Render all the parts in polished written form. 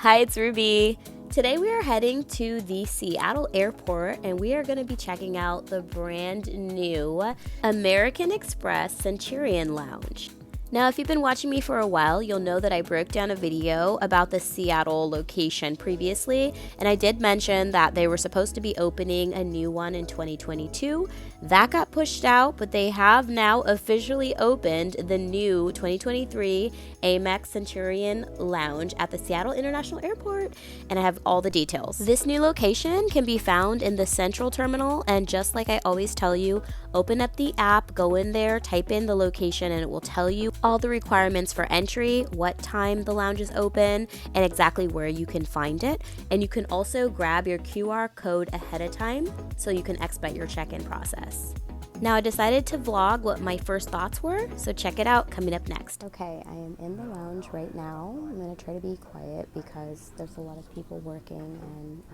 Hi, it's Ruby. Today we are heading to the Seattle airport and we are going to be checking out the brand new American Express Centurion Lounge. Now, if you've been watching me for a while, you'll know that I broke down a video about the Seattle location previously, and I did mention that they were supposed to be opening a new one in 2022. That got pushed out, but they have now officially opened the new 2023 Amex Centurion Lounge at the Seattle International Airport, and I have all the details. This new location can be found in the Central Terminal, and just like I always tell you, open up the app, go in there, type in the location, and it will tell you all the requirements for entry, what time the lounge is open, and exactly where you can find it. And you can also grab your QR code ahead of time so you can expedite your check-in process. Now, I decided to vlog what my first thoughts were, so check it out coming up next. Okay, I am in the lounge right now. I'm going to try to be quiet because there's a lot of people working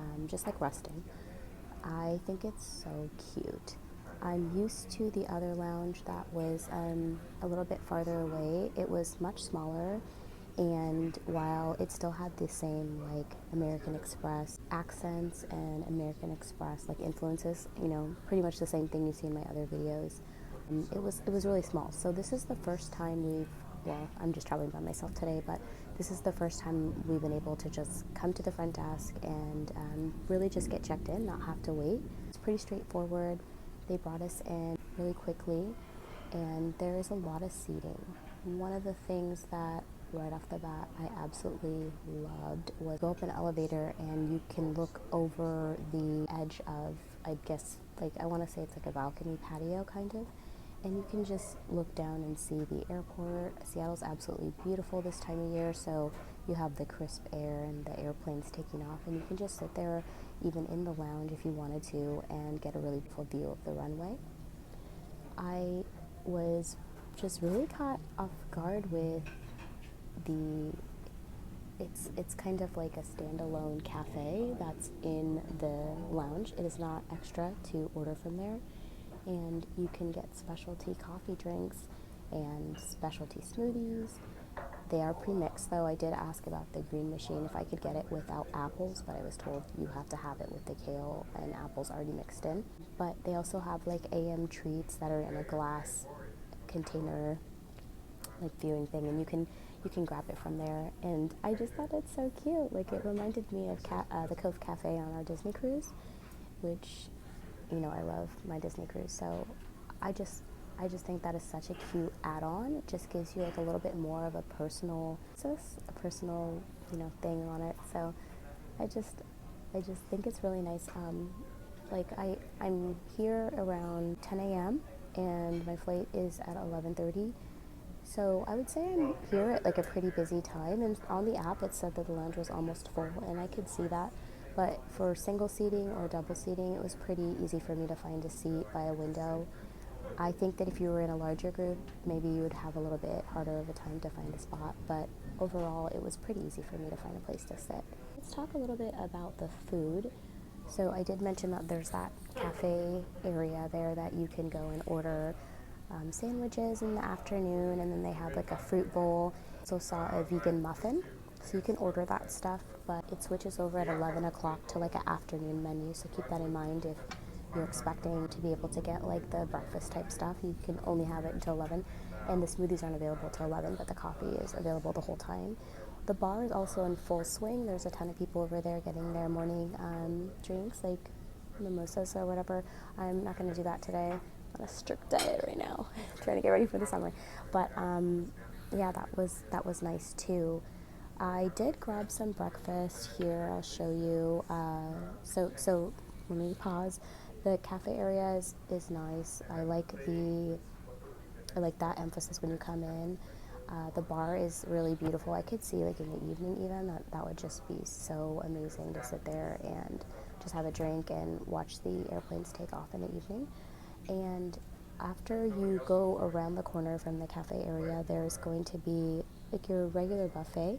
and just like resting. I think it's so cute. I'm used to the other lounge that was a little bit farther away. It was much smaller, and while it still had the same like American Express accents and American Express like influences, pretty much the same thing you see in my other videos, it was really small. So this is the first time I'm just traveling by myself today, but this is the first time we've been able to just come to the front desk and really just get checked in, not have to wait. It's pretty straightforward. They brought us in really quickly, and there is a lot of seating. One of the things that right off the bat I absolutely loved was go up an elevator and you can look over the edge of, I guess, like I want to say it's like a balcony patio kind of, and you can just look down and see the airport. Seattle's absolutely beautiful this time of year, so you have the crisp air and the airplanes taking off, and you can just sit there even in the lounge if you wanted to and get a really beautiful view of the runway. I was just really caught off guard with it's kind of like a standalone cafe that's in the lounge. It is not extra to order from there, and you can get specialty coffee drinks and specialty smoothies. They are pre-mixed, though. I did ask about the green machine if I could get it without apples, but I was told you have to have it with the kale and apples already mixed in. But they also have like AM treats that are in a glass container, like viewing thing, and you can grab it from there. And I just thought it's so cute. Like, it reminded me of the Cove Cafe on our Disney cruise, which, I love my Disney cruise. So I just think that is such a cute add-on. It just gives you like a little bit more of a personal thing on it. So I just think it's really nice. I'm here around 10 a.m. and my flight is at 11:30. So I would say I'm here at like a pretty busy time, and on the app it said that the lounge was almost full, and I could see that. But for single seating or double seating, it was pretty easy for me to find a seat by a window. I think that if you were in a larger group, maybe you would have a little bit harder of a time to find a spot, but overall it was pretty easy for me to find a place to sit. Let's talk a little bit about the food. So I did mention that there's that cafe area there that you can go and order sandwiches in the afternoon, and then they have like a fruit bowl. Also saw a vegan muffin, so you can order that stuff, but it switches over at 11 o'clock to like an afternoon menu, so keep that in mind. If you're expecting to be able to get like the breakfast type stuff, you can only have it until 11, and the smoothies aren't available till 11, but the coffee is available the whole time. The bar is also in full swing. There's a ton of people over there getting their morning drinks, like mimosas or whatever. I'm not going to do that today. I'm on a strict diet right now, trying to get ready for the summer. But yeah, that was nice too. I did grab some breakfast here. I'll show you. So let me pause. The cafe area is nice. I like that emphasis when you come in. The bar is really beautiful. I could see like in the evening even that would just be so amazing to sit there and just have a drink and watch the airplanes take off in the evening. And after you go around the corner from the cafe area, there's going to be like your regular buffet.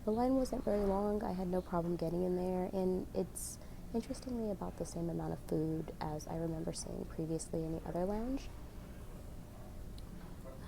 The line wasn't very long. I had no problem getting in there, and it's interestingly about the same amount of food as I remember seeing previously in the other lounge.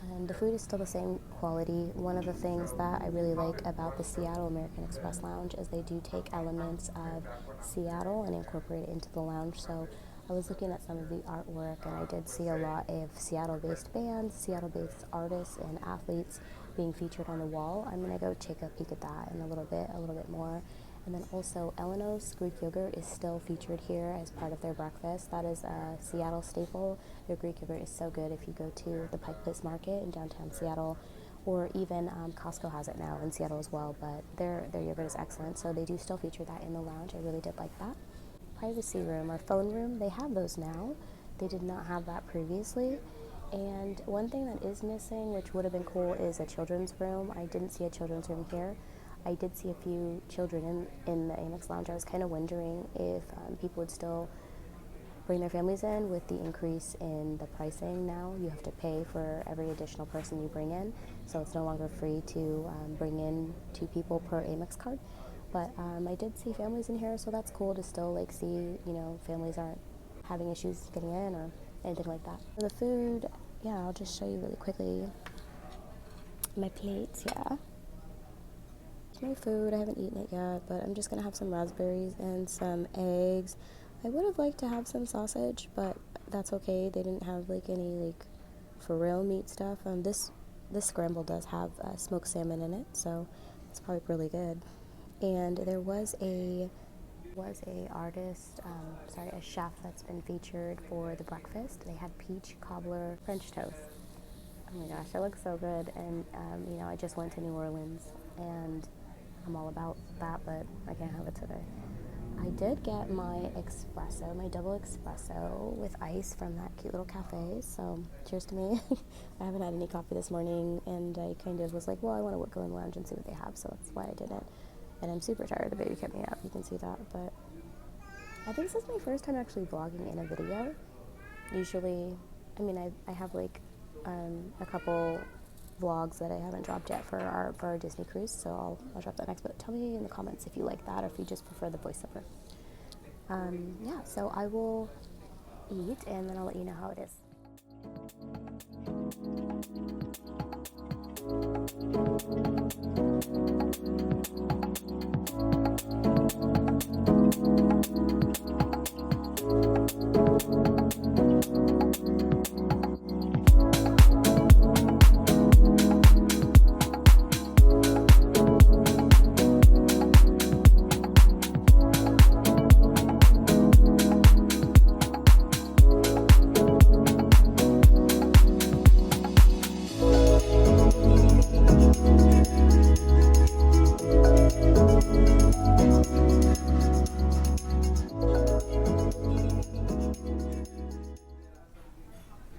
And the food is still the same quality. One of the things that I really like about the Seattle American Express Lounge is they do take elements of Seattle and incorporate it into the lounge. So I was looking at some of the artwork, and I did see a lot of Seattle-based bands, Seattle-based artists, and athletes being featured on the wall. I'm gonna go take a peek at that in a little bit more. And then also Eleanor's Greek yogurt is still featured here as part of their breakfast. That is a Seattle staple. Their Greek yogurt is so good if you go to the Pike Place Market in downtown Seattle, or even Costco has it now in Seattle as well, but their yogurt is excellent. So they do still feature that in the lounge. I really did like that. Privacy room or phone room, they have those now. They did not have that previously. And one thing that is missing, which would have been cool, is a children's room. I didn't see a children's room here. I did see a few children in the Amex Lounge. I was kind of wondering if people would still bring their families in with the increase in the pricing now. You have to pay for every additional person you bring in, so it's no longer free to bring in 2 people per Amex card. But I did see families in here, so that's cool to still like see, families aren't having issues getting in or anything like that. For the food, yeah, I'll just show you really quickly my plates, yeah. My food, I haven't eaten it yet, but I'm just gonna have some raspberries and some eggs. I would have liked to have some sausage, but that's okay. They didn't have like any like for real meat stuff. This scramble does have smoked salmon in it, so it's probably really good. And there was a a chef that's been featured for the breakfast. They had peach cobbler French toast. Oh my gosh, it looks so good. And I just went to New Orleans, and I'm all about that, but I can't have it today. I did get my espresso, my double espresso with ice from that cute little cafe, so cheers to me. I haven't had any coffee this morning, and I kind of was like, well, I want to go in the lounge and see what they have, so that's why I did it. And I'm super tired. The baby kept me up, you can see that, but I think this is my first time actually vlogging in a video. Usually, I have like a couple vlogs that I haven't dropped yet for our Disney cruise, so I'll drop that next. But tell me in the comments if you like that or if you just prefer the voiceover. Yeah, so I will eat and then I'll let you know how it is.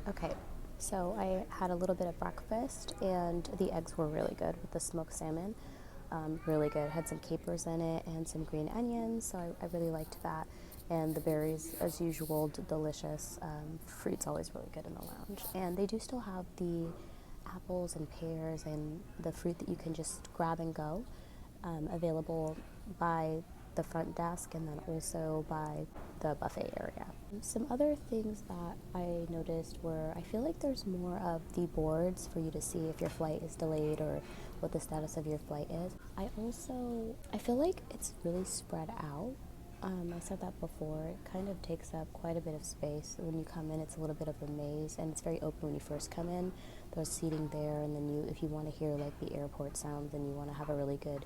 Okay, so I had a little bit of breakfast, and the eggs were really good with the smoked salmon. Really good. Had some capers in it and some green onions, so I really liked that. And the berries, as usual, delicious. Fruit's always really good in the lounge. And they do still have the apples and pears and the fruit that you can just grab and go, available by the front desk and then also by the buffet area. Some other things that I noticed were, I feel like there's more of the boards for you to see if your flight is delayed or what the status of your flight is. I feel like it's really spread out. I said that before. It kind of takes up quite a bit of space. When you come in, it's a little bit of a maze, and it's very open when you first come in. There's seating there, and then if you want to hear like the airport sounds and you want to have a really good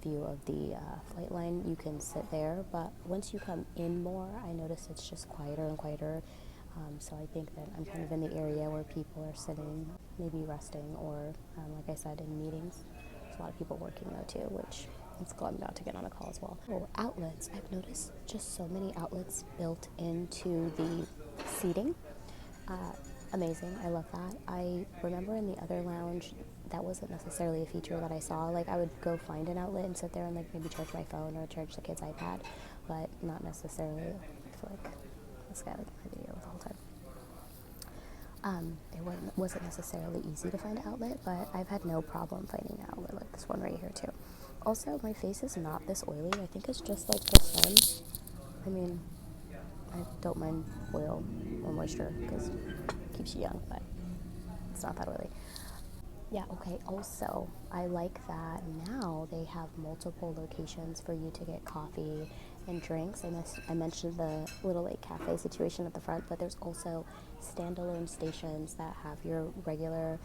view of the flight line, you can sit there. But once you come in more, I notice it's just quieter and quieter. So I think that I'm kind of in the area where people are sitting, maybe resting, or like I said, in meetings. There's a lot of people working though too, which it's glad I'm about to get on a call as well. Oh, outlets. I've noticed just so many outlets built into the seating. Amazing. I love that. I remember in the other lounge, that wasn't necessarily a feature that I saw. Like, I would go find an outlet and sit there and like maybe charge my phone or charge the kid's iPad, but not necessarily. I feel like this guy like my video the whole time. It wasn't necessarily easy to find an outlet, but I've had no problem finding an outlet like this one right here too. Also, my face is not this oily. I think it's just like the sun. I mean, I don't mind oil or moisture because it keeps you young, but it's not that oily. Yeah, okay, also, I like that now they have multiple locations for you to get coffee and drinks. I mentioned the little like cafe situation at the front, but there's also standalone stations that have your regular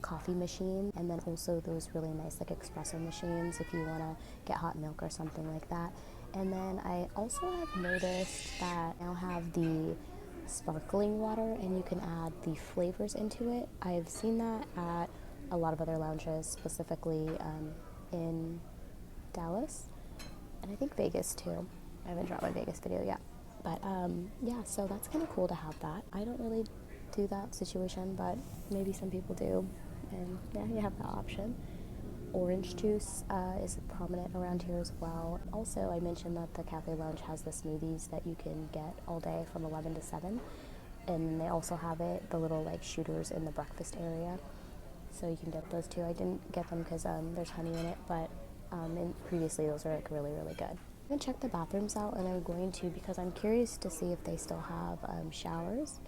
coffee machine, and then also those really nice like espresso machines if you want to get hot milk or something like that. And then I also have noticed that now have the sparkling water and you can add the flavors into it. I've seen that at a lot of other lounges, specifically in Dallas, and I think Vegas too. I haven't dropped my Vegas video yet, but yeah, so that's kind of cool to have that. I don't really do that situation, but maybe some people do, and yeah, you have that option. Orange juice is prominent around here as well. Also, I mentioned that the Cafe Lounge has the smoothies that you can get all day from 11 to 7, and they also have the little like shooters in the breakfast area. So you can get those too. I didn't get them because there's honey in it, but previously those are like really, really good. I'm going to check the bathrooms out, and I'm going to because I'm curious to see if they still have showers.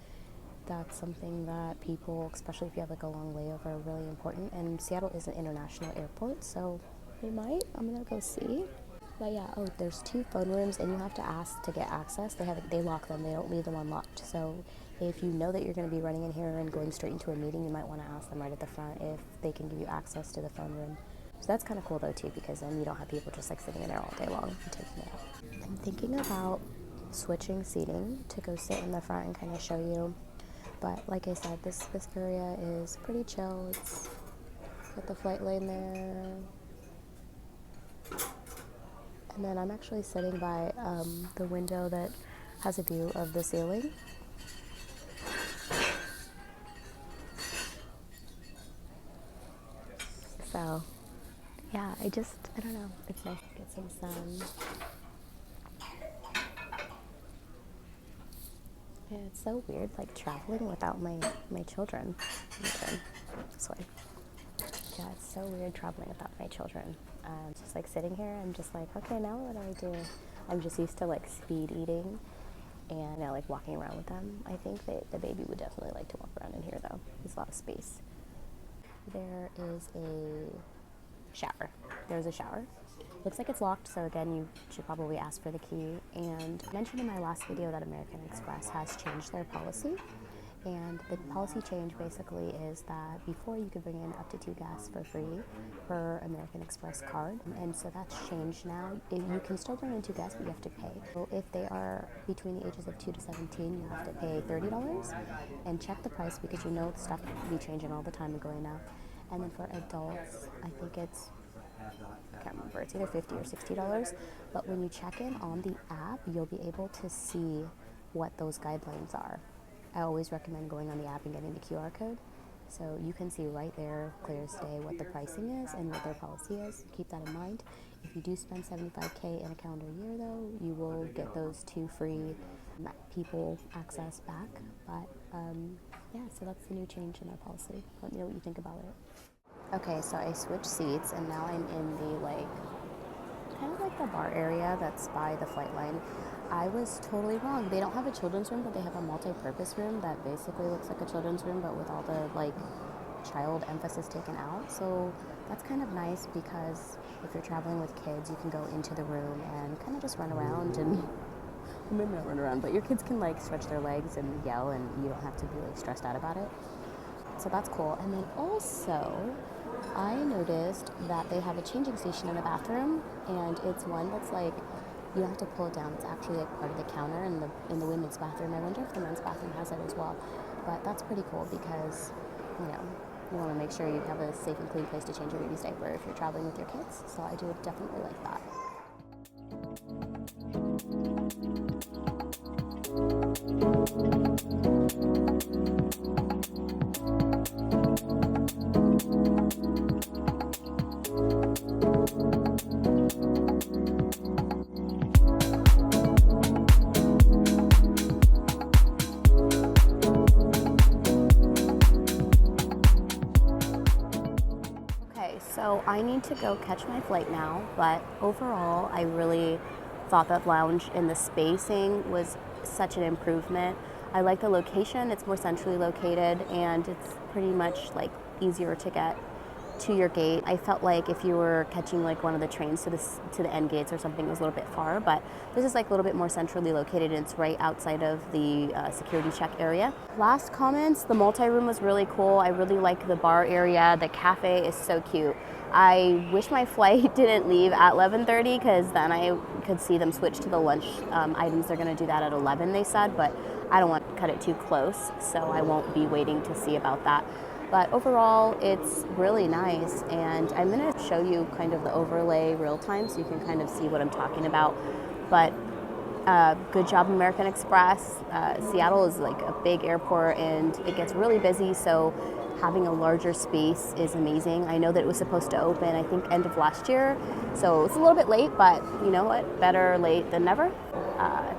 That's something that people, especially if you have like a long layover, are really important. And Seattle is an international airport, so they might. I'm going to go see. But yeah, there's 2 phone rooms, and you have to ask to get access. They lock them. They don't leave them unlocked. So if you know that you're going to be running in here and going straight into a meeting, you might want to ask them right at the front if they can give you access to the phone room. So that's kind of cool though too, because then you don't have people just like sitting in there all day long and taking it out. I'm thinking about switching seating to go sit in the front and kind of show you. But like I said, this area is pretty chill. It's got the flight lane there. And then I'm actually sitting by the window that has a view of the ceiling. So, yeah, I don't know, it's nice to get some sun. Yeah, it's so weird, like, traveling without my children. Okay, this way. Yeah, it's so weird traveling without my children. Just, like, sitting here, I'm just like, okay, now what do I do? I'm just used to, like, speed eating and, like, walking around with them. I think that the baby would definitely like to walk around in here, though. There's a lot of space. There is a shower. There's a shower. Looks like it's locked, so again, you should probably ask for the key. And I mentioned in my last video that American Express has changed their policy. And the policy change basically is that before you could bring in up to 2 guests for free per American Express card. And so that's changed now. You can still bring in 2 guests, but you have to pay. So if they are between the ages of 2 to 17, you have to pay $30. And check the price because you know stuff will be changing all the time and going up. And then for adults, I think I can't remember, it's either $50 or $60. But when you check in on the app, you'll be able to see what those guidelines are. I always recommend going on the app and getting the QR code. So you can see right there, clear as day, what the pricing is and what their policy is. Keep that in mind. If you do spend $75K in a calendar year, though, you will get those 2 free people access back. But yeah, so that's the new change in our policy. Let me know what you think about it. Okay, so I switched seats, and now I'm in the kind of like the bar area that's by the flight line. I was totally wrong. They don't have a children's room, but they have a multi-purpose room that basically looks like a children's room, but with all the child emphasis taken out. So that's kind of nice because if you're traveling with kids, you can go into the room and kind of just run around and maybe not run around, but your kids can stretch their legs and yell, and you don't have to be stressed out about it. So that's cool. And then also, I noticed that they have a changing station in the bathroom, and it's one that's you don't have to pull it down. It's actually part of the counter in the women's bathroom. I wonder if the men's bathroom has it as well. But that's pretty cool because, you want to make sure you have a safe and clean place to change your baby's diaper if you're traveling with your kids. So I do definitely like that. So I need to go catch my flight now, but overall I really thought that lounge and the spacing was such an improvement. I like the location. It's more centrally located, and it's pretty much like easier to get to your gate. I felt like if you were catching like one of the trains to the end gates or something, it was a little bit far, but this is like a little bit more centrally located, and it's right outside of the security check area. Last comments, the multi-room was really cool. I really like the bar area. The cafe is so cute. I wish my flight didn't leave at 11:30 because then I could see them switch to the lunch items. They're going to do that at 11, they said, but I don't want to cut it too close, so I won't be waiting to see about that. But overall, it's really nice, and I'm going to show you kind of the overlay real time so you can kind of see what I'm talking about. But good job, American Express. Seattle is like a big airport, and it gets really busy, so having a larger space is amazing. I know that it was supposed to open, I think, end of last year, so it's a little bit late, but you know what? Better late than never.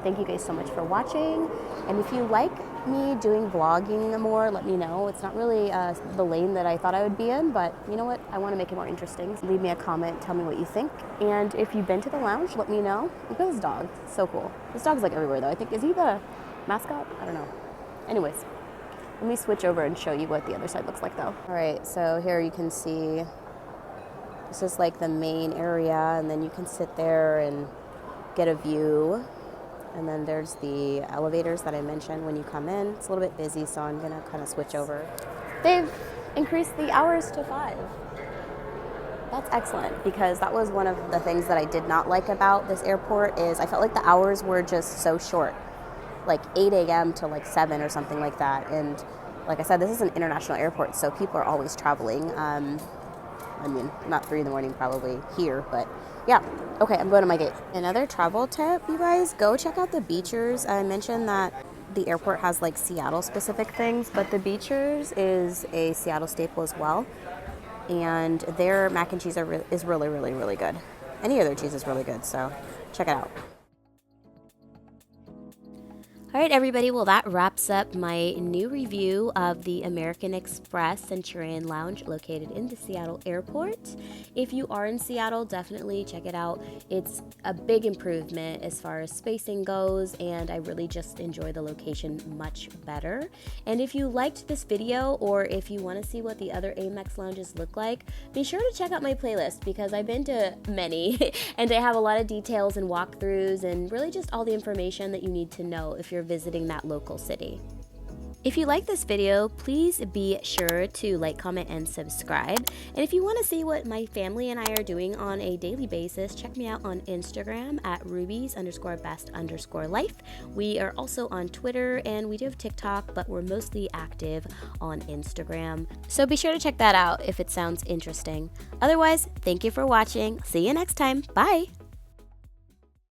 Thank you guys so much for watching, and if you like me doing vlogging more, let me know. It's not really the lane that I thought I would be in, but you know what? I want to make it more interesting. Leave me a comment, tell me what you think, and if you've been to the lounge, let me know. Look at this dog, it's so cool. This dog's like everywhere though. I think, is he the mascot? I don't know. Anyways, let me switch over and show you what the other side looks like though. All right, so here you can see, this is like the main area, and then you can sit there and get a view. And then there's the elevators that I mentioned when you come in. It's a little bit busy, so I'm gonna kind of switch over. They've increased the hours to 5. That's excellent, because that was one of the things that I did not like about this airport is I felt like the hours were just so short, like 8 a.m. to like 7 or something like that. And like I said, this is an international airport, so people are always traveling. I mean, not 3 in the morning probably here, but yeah. Okay, I'm going to my gate. Another travel tip, you guys, go check out the Beechers. I mentioned that the airport has like Seattle specific things, but the Beechers is a Seattle staple as well. And their mac and cheese is really, really, really good. Any of their cheese is really good, so check it out. All right, everybody. Well, that wraps up my new review of the American Express Centurion Lounge located in the Seattle airport. If you are in Seattle, definitely check it out. It's a big improvement as far as spacing goes, and I really just enjoy the location much better. And if you liked this video, or if you want to see what the other Amex lounges look like, be sure to check out my playlist, because I've been to many and I have a lot of details and walkthroughs and really just all the information that you need to know if you're visiting that local city. If you like this video, please be sure to like, comment, and subscribe. And if you want to see what my family and I are doing on a daily basis, check me out on Instagram at rubies_best_life. We are also on Twitter, and we do have TikTok, but we're mostly active on Instagram. So be sure to check that out if it sounds interesting. Otherwise, thank you for watching. See you next time. Bye.